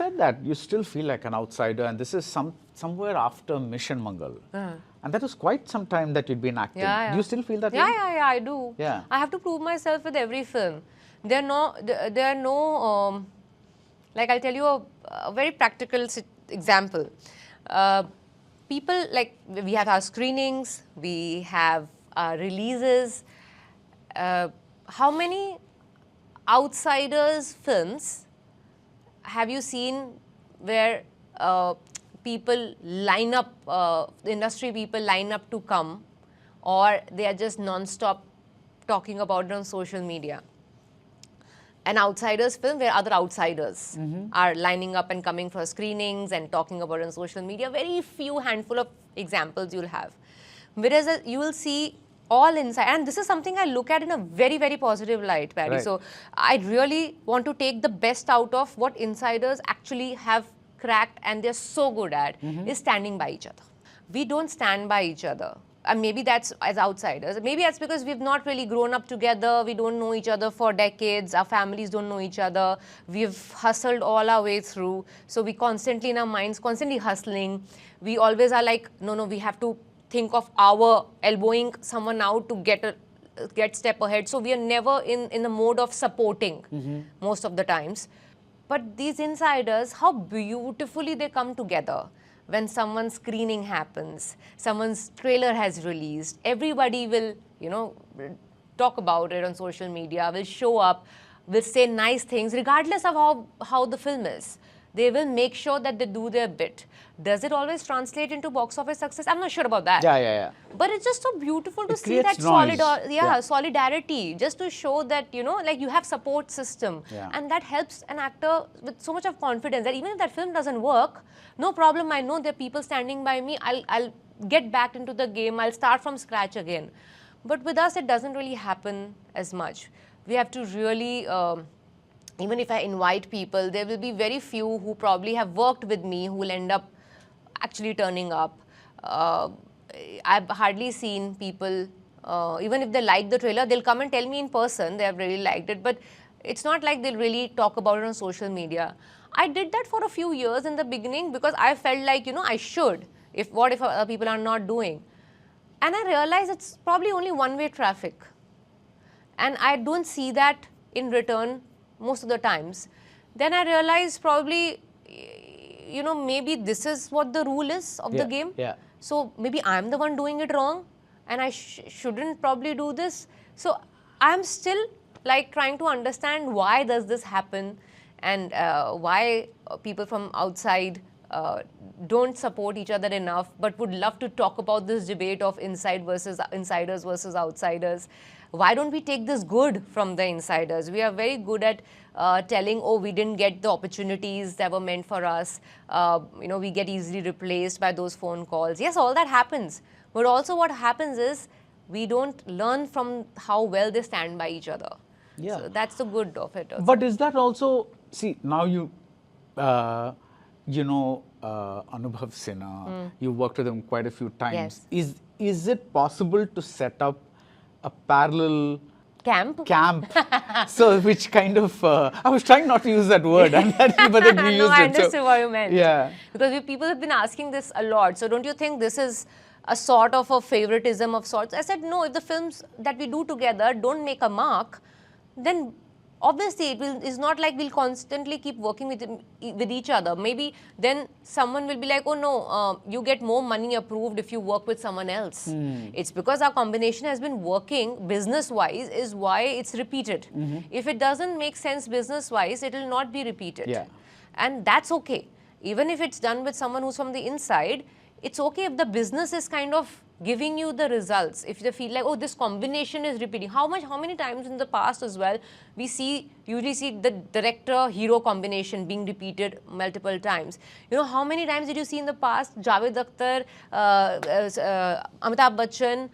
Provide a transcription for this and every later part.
said that you still feel like an outsider, and this is somewhere after Mission Mangal. And that was quite some time that you'd been acting. Yeah. Do you still feel that way? Yeah, I do. Yeah. I have to prove myself with every film. There are no like I'll tell you a very practical example. People, like, we have our screenings, we have our releases. How many outsiders films have you seen where people line up, the industry people line up to come, or they are just non-stop talking about it on social media? An outsiders film where other outsiders are lining up and coming for screenings and talking about it on social media. Very few handful of examples you'll have. Whereas you will see all inside, and this is something I look at in a very, very positive light, Paddy. Right. So I really want to take the best out of what insiders actually have cracked and they're so good at, is standing by each other. We don't stand by each other. And maybe that's as outsiders. Maybe that's because we've not really grown up together. We don't know each other for decades. Our families don't know each other. We've hustled all our way through. So we constantly, in our minds, constantly hustling. We always are like, no, we have to think of our elbowing someone out to get step ahead. So we are never in the mode of supporting most of the times. But these insiders, how beautifully they come together. When someone's screening happens, someone's trailer has released, everybody will, talk about it on social media, will show up, will say nice things, regardless of how the film is. They will make sure that they do their bit. Does it always translate into box office success? I'm not sure about that. Yeah. But it's just so beautiful to see creates that noise. solidarity, just to show that, like you have support system. Yeah. And that helps an actor with so much of confidence that even if that film doesn't work, no problem, I know there are people standing by me, I'll get back into the game, I'll start from scratch again. But with us, it doesn't really happen as much. We have to really... even if I invite people, there will be very few who probably have worked with me who will end up actually turning up. I've hardly seen people, even if they like the trailer, they'll come and tell me in person they have really liked it, but it's not like they'll really talk about it on social media. I did that for a few years in the beginning because I felt like, I should. What if other people are not doing? And I realized it's probably only one-way traffic. And I don't see that in return most of the times. Then I realized probably, maybe this is what the rule is of the game. Yeah. So maybe I'm the one doing it wrong and I shouldn't probably do this. So I'm still like trying to understand why does this happen and why people from outside don't support each other enough, but would love to talk about this debate of insiders versus outsiders. Why don't we take this good from the insiders? We are very good at telling, we didn't get the opportunities that were meant for us. We get easily replaced by those phone calls. Yes, all that happens. But also what happens is we don't learn from how well they stand by each other. Yeah. So that's the good of it also. But is that also, see, now you, Anubhav Sinha, you worked with him quite a few times. Yes. Is it possible to set up a parallel camp? So which kind of, I was trying not to use that word, but then we used it. I understood what you meant. Yeah. Because people have been asking this a lot. So don't you think this is a sort of a favoritism of sorts? I said, no, if the films that we do together don't make a mark, then obviously it's not like we'll constantly keep working with each other. Maybe then someone will be like, oh no, you get more money approved if you work with someone else. It's because our combination has been working business-wise is why it's repeated. If it doesn't make sense business-wise, it will not be repeated. Yeah. And that's okay. Even if it's done with someone who's from the inside, it's okay if the business is kind of giving you the results. If they feel like, oh, this combination is repeating. How many times in the past as well, we usually see the director-hero combination being repeated multiple times. How many times did you see in the past Javed Akhtar, Amitabh Bachchan,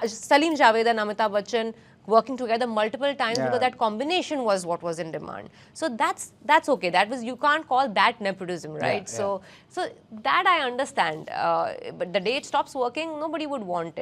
Salim Javed and Amitabh Bachchan working together multiple times because that combination was what was in demand. So that's okay. You can't call that nepotism, right? So that I understand. But the day it stops working, nobody would want it.